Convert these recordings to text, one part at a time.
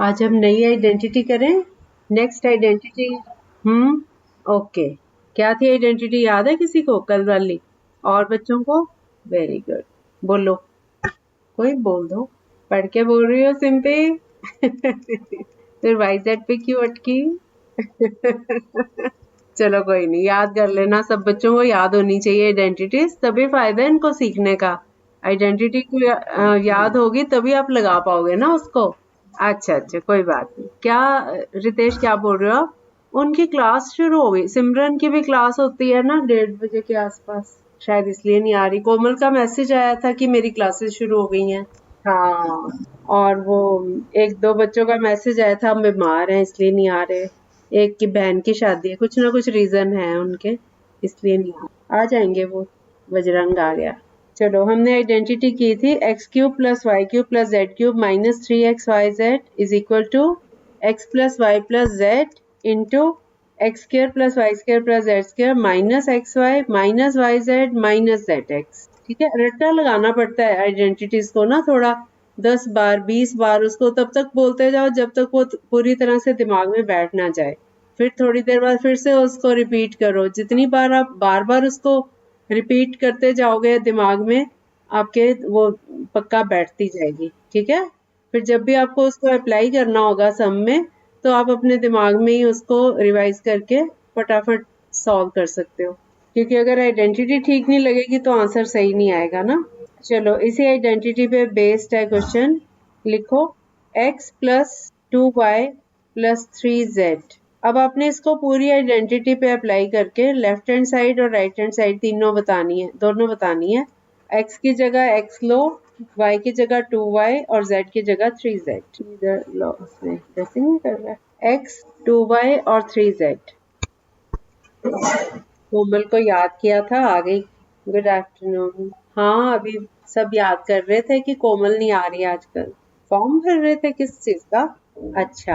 आज हम नई आइडेंटिटी करें। Next identity. ओके। क्या थी आइडेंटिटी, याद है किसी को कल वाली? और बच्चों को? Very good. बोलो, कोई बोल दो। पढ़ के बोल रही हो सिंपी? फिर वाईजेड पे क्यों अटकी? चलो कोई नहीं, याद कर लेना। सब बच्चों को याद होनी चाहिए आइडेंटिटीज, तभी फायदा है इनको सीखने का। आइडेंटिटी को याद होगी तभी आप लगा पाओगे ना उसको। अच्छा अच्छा, कोई बात नहीं। क्या रितेश, क्या बोल रहे हो आप? उनकी क्लास शुरू हो गई। सिमरन की भी क्लास होती है ना 1:30 के आसपास, शायद इसलिए नहीं आ रही। कोमल का मैसेज आया था कि मेरी क्लासेस शुरू हो गई हैं। हाँ, और वो एक दो बच्चों का मैसेज आया था हम बीमार हैं इसलिए नहीं आ रहे। एक की बहन की शादी है, कुछ ना कुछ रीजन है उनके, इसलिए नहीं आ जाएंगे वो। बजरंग आ गया। चलो, हमने आइडेंटिटी की थी x cube plus y cube plus z cube minus 3xyz is equal to x plus y plus z into x square plus y square plus z square minus x y minus y z minus z x. ठीक है, रट्टा लगाना पड़ता है identities को ना, थोड़ा 10 बार 20 बार उसको तब तक बोलते जाओ जब तक वो पूरी तरह से दिमाग में बैठ ना जाए। फिर थोड़ी देर बाद फिर से उसको रिपीट करो। जितनी बार आप बार बार उसको रिपीट करते जाओगे दिमाग में, आपके वो पक्का बैठती जाएगी। ठीक है, फिर जब भी आपको उसको अप्लाई करना होगा सम में, तो आप अपने दिमाग में ही उसको रिवाइज करके फटाफट सॉल्व कर सकते हो। क्योंकि अगर आइडेंटिटी ठीक नहीं लगेगी तो आंसर सही नहीं आएगा ना। चलो, इसी आइडेंटिटी पे बेस्ड है क्वेश्चन। लिखो x plus 2y plus 3z। अब आपने इसको पूरी आइडेंटिटी पे अप्लाई करके लेफ्ट हैंड साइड और राइट हैंड साइड तीनों बतानी है, दोनों बतानी है। x की जगह x लो, y की जगह 2y और z की जगह 3z। इधर लो, उसमें जैसे नहीं कर रहा है। x 2y और 3z। कोमल को याद किया था, आ गई। Good afternoon. हाँ, अभी सब याद कर रहे थे कि कोमल नहीं आ रही आजकल। फॉर्म भर रहे थे किस चीज का? अच्छा।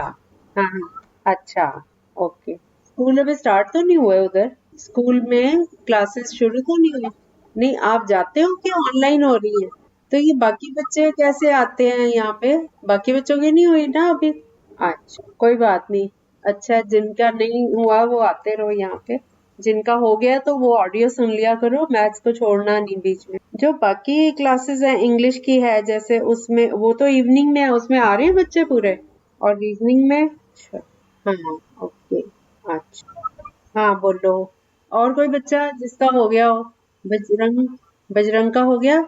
हाँ हाँ, अच्छा। ओके, स्कूल अभी स्टार्ट तो नहीं हुए उधर? स्कूल में क्लासेस शुरू तो नहीं हुई? नहीं, आप जाते हो कि ऑनलाइन हो रही है? तो ये बाकी बच्चे कैसे आते हैं यहाँ पे? बाकी बच्चों की नहीं हुई ना अभी? अच्छा, कोई बात नहीं। अच्छा, जिनका नहीं हुआ वो आते रहो यहाँ पे। जिनका हो गया तो वो ऑडियो सुन लिया करो, मैथ्स को छोड़ना नहीं बीच में। जो बाकी क्लासेस है, इंग्लिश की है जैसे, उसमें वो तो इवनिंग में है, उसमें आ रहे हैं बच्चे पूरे। और रीजनिंग में? अच्छा, हाँ, ओके। अच्छा, हाँ बोलो। और कोई बच्चा जिसका हो गया हो? बजरंग, बजरंग का हो गया।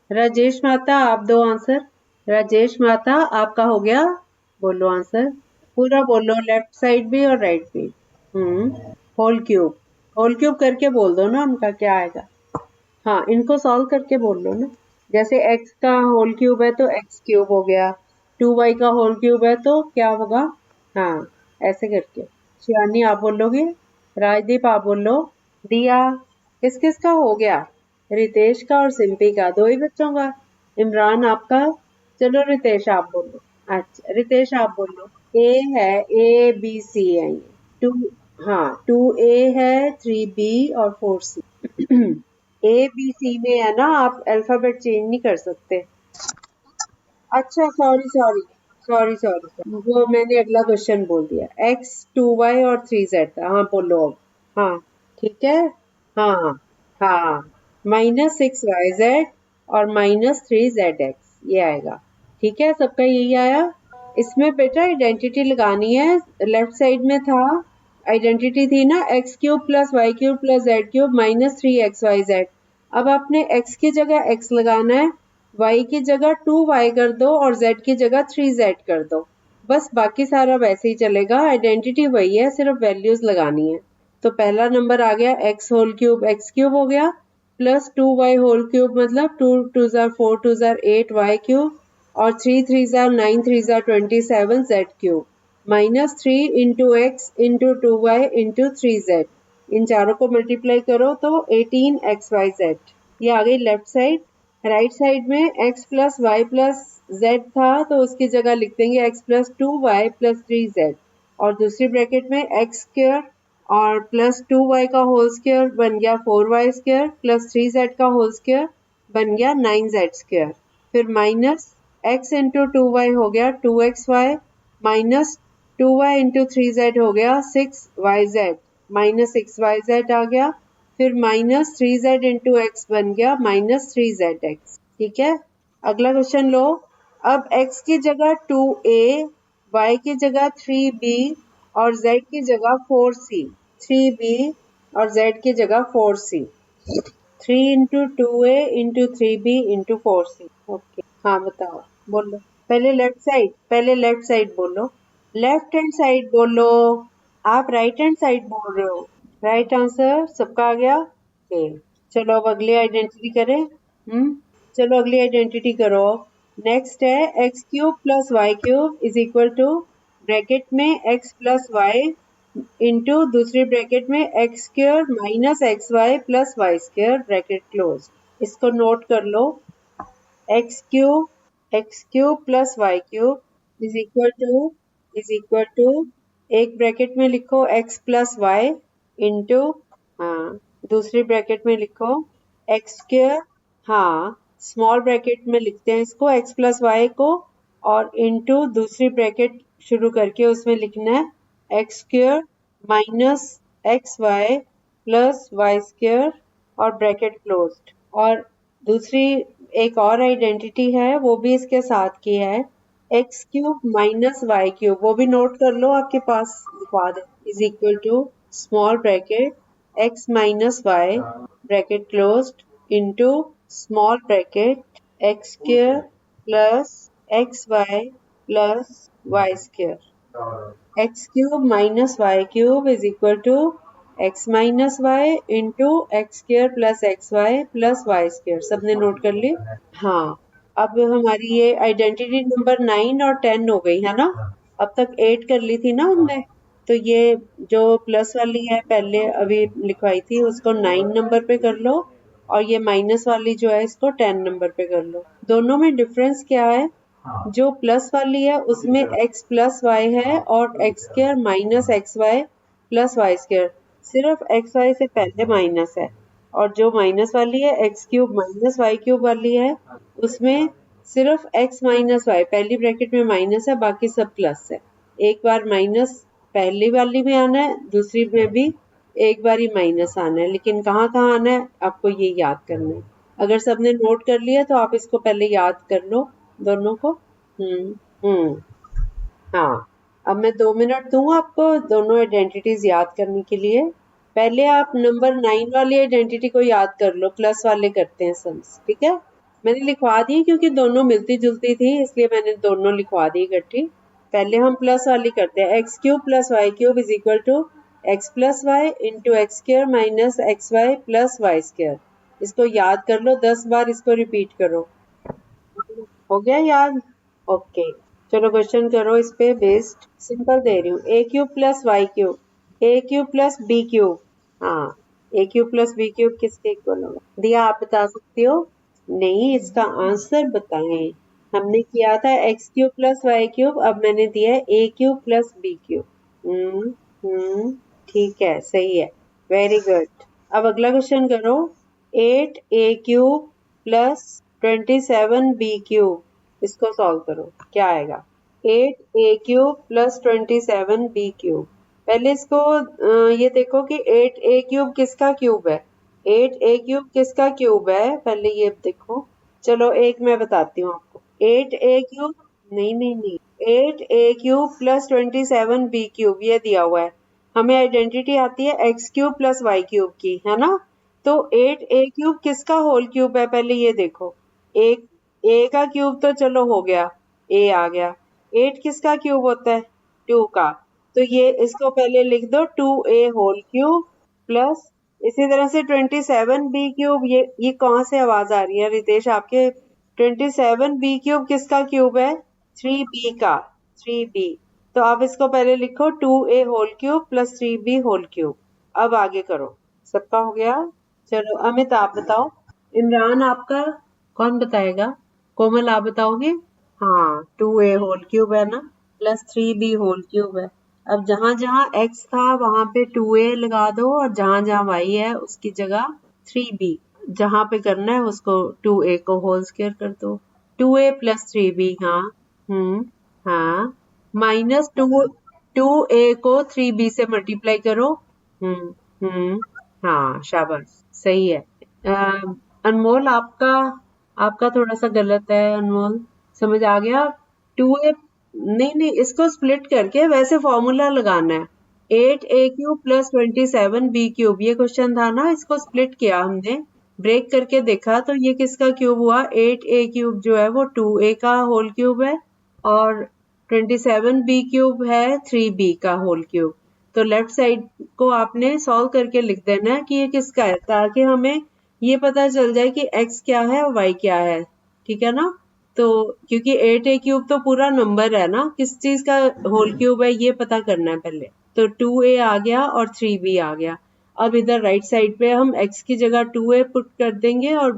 राजेश माता, आप दो आंसर। राजेश माता, आपका हो गया? बोलो आंसर, पूरा बोलो, लेफ्ट साइड भी और राइट भी। Whole cube. होल क्यूब करके बोल दो ना उनका क्या आएगा। हाँ, इनको सॉल्व करके बोल लो ना। जैसे x का होल क्यूब है तो x क्यूब हो गया, 2y का होल क्यूब है तो क्या होगा? हाँ, ऐसे करके। शिवानी आप बोलोगे? राजदीप आप बोलो? दिया? किस किस का हो गया? रितेश का और सिंपी का, दो ही बच्चों का। इमरान आपका? चलो रितेश आप बोलो। अच्छा, रितेश आप बोलो। ए है, ए बी सी है ये। टू, हाँ 2A है, 3B और 4C। ए बी सी में है ना, आप अल्फाबेट चेंज नहीं कर सकते। अच्छा, सॉरी सॉरी सॉरी सॉरी, वो मैंने अगला क्वेश्चन बोल दिया। x 2y और 3z था। हाँ बोलो अब। हाँ, ठीक है। हाँ हाँ, -6yz और -3zx ये आएगा। ठीक है, सबका यही आया। इसमें बेटा आइडेंटिटी लगानी है। लेफ्ट साइड में था, आइडेंटिटी थी ना x cube plus y cube plus z cube -3xyz। अब आपने x की जगह x लगाना है, y की जगह 2y कर दो और z की जगह 3z कर दो। बस, बाकी सारा वैसे ही चलेगा। आइडेंटिटी वही है, सिर्फ वैल्यूज लगानी है। तो पहला नंबर आ गया x whole cube x cube हो गया, प्लस 2y होल क्यूब मतलब 2 2 4 2 8 y क्यूब और 3 3 9 3 27 z cube -3 × x × 2y × 3z। इन चारों को मल्टीप्लाई करो तो 18xyz। ये आ गई लेफ्ट साइड। राइट साइड में x plus y plus z था तो उसकी जगह लिख देंगे x plus 2y plus 3z। और दूसरी ब्रैकेट में x स्क्र और प्लस 2y का होल स्क्र बन गया 4y स्क्र प्लस 3z का होल स्क्र बन गया 9z स्क्र। फिर माइनस x × 2y हो गया 2xy minus 2y into 3z हो गया 6yz, माइनस 6yz आ गया, फिर माइनस 3z इंटू एक्स बन गया माइनस 3zx। ठीक है, अगला क्वेश्चन लो। अब x की जगह 2a, y की जगह 3b और z की जगह 4c, 3b और z की जगह 4c, 3 into 2a into 3b into 4c। Okay, हाँ बताओ, बोलो। पहले लेफ्ट साइड बोलो, लेफ्ट हैंड साइड बोलो। आप राइट हैंड साइड बोल रहे हो। राइट आंसर सबका आ गया। ओके, चलो अब अगली आइडेंटिटी करें। चलो अगली आइडेंटिटी करो। नेक्स्ट है x cube plus y cube is equal to bracket में एक्स प्लस वाई इंटू दूसरी ब्रैकेट में x square minus x y plus y square bracket close. इसको नोट कर लो। X cube plus y cube is equal to एक bracket में लिखो x plus y into, हाँ दूसरी ब्रैकेट में लिखो एक्स स्क्वायर, हाँ स्मॉल ब्रैकेट में लिखते हैं इसको एक्स प्लस वाई को, और इंटू दूसरी ब्रैकेट शुरू करके उसमें लिखना है x square minus x y plus y square और ब्रैकेट क्लोज्ड। और दूसरी एक और आइडेंटिटी है वो भी इसके साथ की है, x cube minus y cube, वो भी नोट कर लो आपके पास, लिखवा दे, is equal to small bracket x minus y bracket closed into small bracket x square plus x y plus y square. X cube minus y cube is equal to x minus y into x square plus x y plus y square. सबने note कर ली? हाँ, अब हमारी ये identity number 9 और 10 हो गई है ना। अब तक 8 कर ली थी ना हमने, तो ये जो प्लस वाली है पहले अभी लिखवाई थी उसको 9 नंबर पे कर लो, और ये माइनस वाली जो है इसको 10 नंबर पे कर लो। दोनों में डिफरेंस क्या है? जो प्लस वाली है उसमें x प्लस वाई है और x square minus x y plus y square, सिर्फ एक्स वाई से पहले माइनस है। और जो माइनस वाली है x cube minus y cube वाली है उसमें सिर्फ x माइनस वाई, पहली ब्रैकेट में माइनस है बाकी सब प्लस है। एक बार माइनस पहली वाली में आना है, दूसरी में भी एक बार ही माइनस आना है, लेकिन कहाँ कहाँ आना है आपको ये याद करना है। अगर सबने नोट कर लिया तो आप इसको पहले याद कर लो दोनों को। हम्म हाँ, अब मैं 2 मिनट दूँ आपको दोनों आइडेंटिटीज याद करने के लिए। पहले आप नंबर 9 वाली आइडेंटिटी को याद कर लो, प्लस वाले करते हैं सम्स, ठीक है। मैंने लिखवा दी क्योंकि दोनों मिलती जुलती थी इसलिए मैंने दोनों लिखवा दी इकट्ठी। पहले हम प्लस वाली करते हैं, x cube plus y cube is equal to x plus y into x square minus x y plus y square. इसको याद कर लो 10 बार, इसको रिपीट करो। हो गया याद? ओके, चलो क्वेश्चन करो इस पे बेस्ड। सिंपल दे रही हूँ, ए क्यूब प्लस वाई क्यूब, ए क्यूब प्लस बी क्यूब, हाँ ए क्यूब प्लस बी क्यूब किसके इक्वल होगा? दिया, आप बता सकती हो? नहीं, इसका आंसर बताएं। हमने किया था x cube plus y cube, अब मैंने दिया है a cube plus b cube. हम्म, ठीक है, सही है, वेरी गुड। अब अगला क्वेश्चन करो, 8a cube plus 27b cube, इसको सॉल्व करो, क्या आएगा? 8a cube plus 27b cube. पहले इसको ये देखो कि 8a क्यूब किसका क्यूब है, 8a क्यूब किसका क्यूब है, पहले ये देखो। चलो एक मैं बताती हूँ आपको, 8a क्यूब, नहीं नहीं नहीं, 8a cube plus 27b cube ये दिया हुआ है। हमें आइडेंटिटी आती है x cube plus y cube की, है ना। तो 8a क्यूब किसका होल क्यूब है, पहले ये देखो। एक ए का क्यूब तो चलो हो गया, ए आ गया। 8 किसका क्यूब होता है? 2 का। तो ये इसको पहले लिख दो 2a होल क्यूब प्लस, इसी तरह से 27b क्यूब, ये कहाँ से आवाज आ रही है रितेश आपके? 27b क्यूब किसका क्यूब है? 3b का, 3b। तो आप इसको पहले लिखो 2a whole cube plus 3b whole cube. अब आगे करो, सबका हो गया। चलो अमित आप बताओ। इमरान आपका कौन बताएगा? कोमल आप बताओगे? हाँ, 2a होल क्यूब है ना, प्लस 3b होल क्यूब है। अब जहां जहां x था वहां पे 2a लगा दो, और जहां जहां y है उसकी जगह 3b, जहां पे करना है उसको 2a को होल स्क्वायर कर दो। 2a प्लस 3b, हाँ। हाँ, माइनस टू, 2a को 3b से मल्टीप्लाई करो। हम्म। हाँ शाबाश, सही है। अनमोल, आपका आपका थोड़ा सा गलत है अनमोल, समझ आ गया? 2a, नहीं नहीं, इसको स्प्लिट करके वैसे फॉर्मूला लगाना है। 8a³ प्लस 27b³, ये क्वेश्चन था ना, इसको स्प्लिट किया हमने, ब्रेक करके देखा तो ये किसका क्यूब हुआ? 8a³ जो है वो 2a का होल क्यूब है, और 27b³ है 3b का होल क्यूब। तो लेफ्ट साइड को आपने सॉल्व करके लिख देना है कि ये किसका है, ताकि हमें ये पता चल जाए कि x क्या है और y क्या है। ठीक है ना? तो क्योंकि 8a³ तो पूरा नंबर है ना, किस चीज का होल क्यूब है ये पता करना है पहले। तो 2a आ गया और 3b आ गया। अब इधर राइट साइड पे हम x की जगह 2a पुट कर देंगे और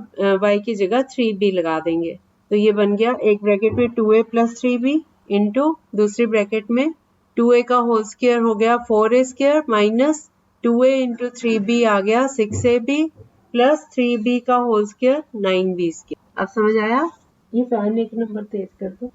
y की जगह 3b लगा देंगे। तो ये बन गया, एक ब्रैकेट में 2a प्लस 3b इंटू दूसरी ब्रैकेट में 2a का होल स्क्वायर हो गया 4a square, minus 2a into 3b आ गया 6ab, प्लस 3b का होल स्क्वायर 9b स्क्वायर। अब समझ आया? ये फैन एक नंबर तेज कर दो।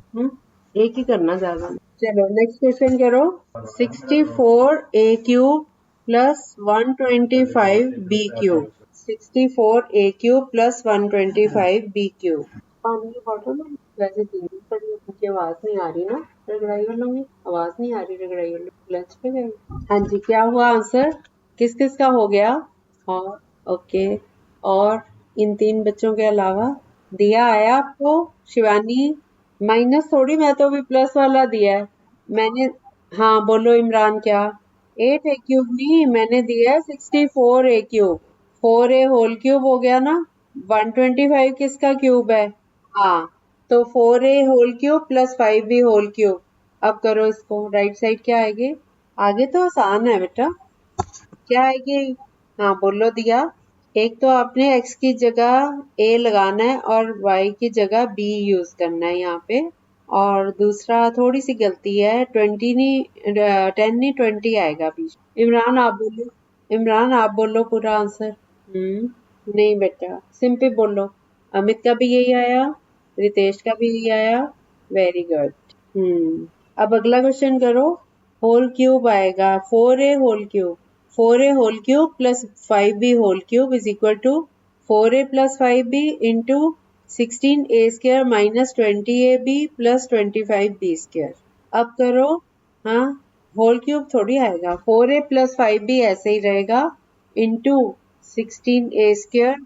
एक ही करना ज्यादा नहीं। चलो नेक्स्ट क्वेश्चन करो। 64a³ plus 125b³। 64a³ plus 125b³। पानी की बॉटल में वैसे पी ली, पर ये मुझे आवाज नहीं आ रही ना, रगड़ाई वालों की आवाज नहीं आ रही, रगड़ाई वालों लंच पे गए। हाँ जी, क्या हुआ आंसर? किस किस का हो गया? और ओके, और इन 3 बच्चों के अलावा दिया आया आपको? शिवानी, माइनस थोड़ी, मैं तो अभी प्लस वाला दिया है मैंने। हाँ बोलो इमरान, क्या? 8a³ नहीं, मैंने दिया है 64a³। 4a होल क्यूब हो गया ना, 125 किसका क्यूब है? हाँ, तो 4a whole cube plus 5b whole cube. अब करो इसको, राइट साइड क्या आएगी? आगे तो आसान है बेटा, क्या आएगी? हाँ बोलो दिया। एक तो आपने x की जगह a लगाना है और y की जगह b यूज करना है यहाँ पे। और दूसरा थोड़ी सी गलती है, 20 नहीं, 10 नहीं, 20 आएगा बीच। इमरान आप बोलो, इमरान आप बोलो पूरा आंसर। नहीं बेटा, सिंपल बोलो। अमित का भी यही आया, रितेश का भी यही आया, वेरी गुड। अब अगला क्वेश्चन करो। होल क्यूब आएगा 4a whole cube. 4a whole cube plus 5b whole cube is equal to 4a plus 5b into 16a square minus 20ab plus 25b square. अब करो। हाँ, होल क्यूब थोड़ी आएगा, 4a plus 5b ऐसे ही रहेगा into 16a square,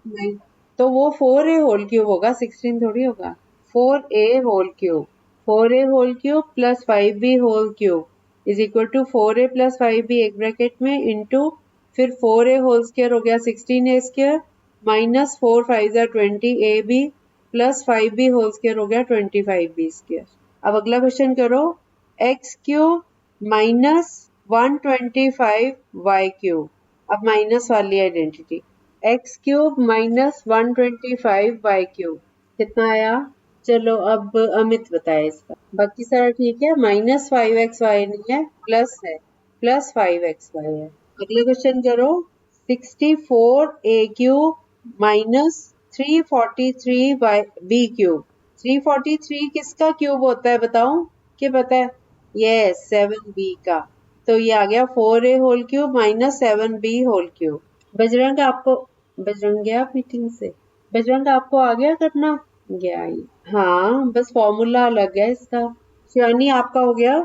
तो वो 4a whole cube होगा, 16 थोड़ी होगा। 4a whole cube, 4a whole cube plus 5b whole cube is equal to 4a plus 5b एक ब्रैकेट में इंटू फिर 4a होल स्क्वायर हो गया 16a square, minus 4 5 20ab plus 5b whole square हो गया 25b स्क्वायर। अब अगला question करो। x cube minus 125y cube. अब माइनस वाली identity, x cube minus 125y cube कितना आया? चलो अब अमित बताए इसका। बाकी सारा ठीक है, माइनस 5xy नहीं है, प्लस है, प्लस 5xy है। अगले क्वेश्चन करो। 64a³ माइनस 343b³ 343 किसका क्यूब होता है बताओ? क्या पता है? यस, 7b का। तो ये आ गया 4a whole cube minus 7b whole cube. Bajrang आपको, बजरंग गया मीटिंग से, बजरंग आपको आ गया करना? गया ही। हाँ, बस फॉर्मूला अलग है इसका। शिवानी आपका हो गया?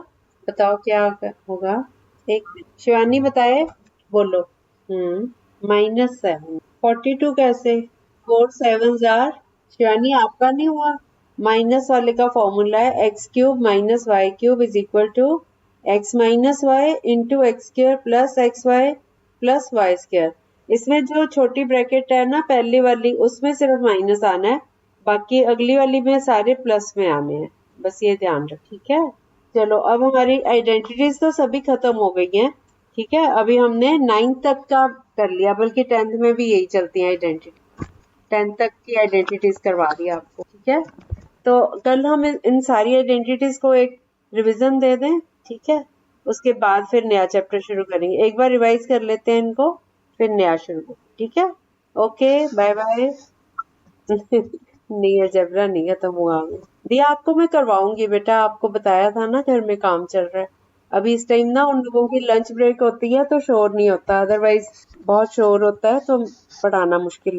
बताओ क्या होगा? एक मिनट, शिवानी बताए, बोलो। -7, 42 कैसे? 4 7 शिवानी आपका नहीं हुआ? माइनस वाले का फॉर्मूला है x cube minus y cube is equal to x minus y into x square plus x y plus y square. इसमें जो छोटी ब्रैकेट है ना पहली वाली, उसमें सिर्फ माइनस आना है, बाकी अगली वाली में सारे प्लस में आने हैं, बस ये ध्यान रख, ठीक है? चलो अब हमारी आइडेंटिटीज तो सभी खत्म हो गई हैं, ठीक है? अभी हमने 9th तक का कर लिया, बल्कि 10th में भी यही चलती है आइडेंटिटी, 10th तक की आइडेंटिटीज करवा दी आपको, ठीक है? तो कल हम इन सारी आइडेंटिटीज को एक रिवीजन दे दें, ठीक है? उसके बाद फिर नया चैप्टर शुरू करेंगे, एक बार रिवाइज कर लेते हैं इनको, फिर नया शुरू, ठीक है? Okay, bye bye. नहीं है, जबरा नहीं खत्म हुआ अभी। दिया आपको मैं करवाऊंगी बेटा, आपको बताया था ना घर में काम चल रहा है। अभी इस टाइम ना उन लोगों की लंच ब्रेक होती है तो शोर नहीं होता, अदरवाइज बहुत शोर होता है तो पढ़ाना मुश्किल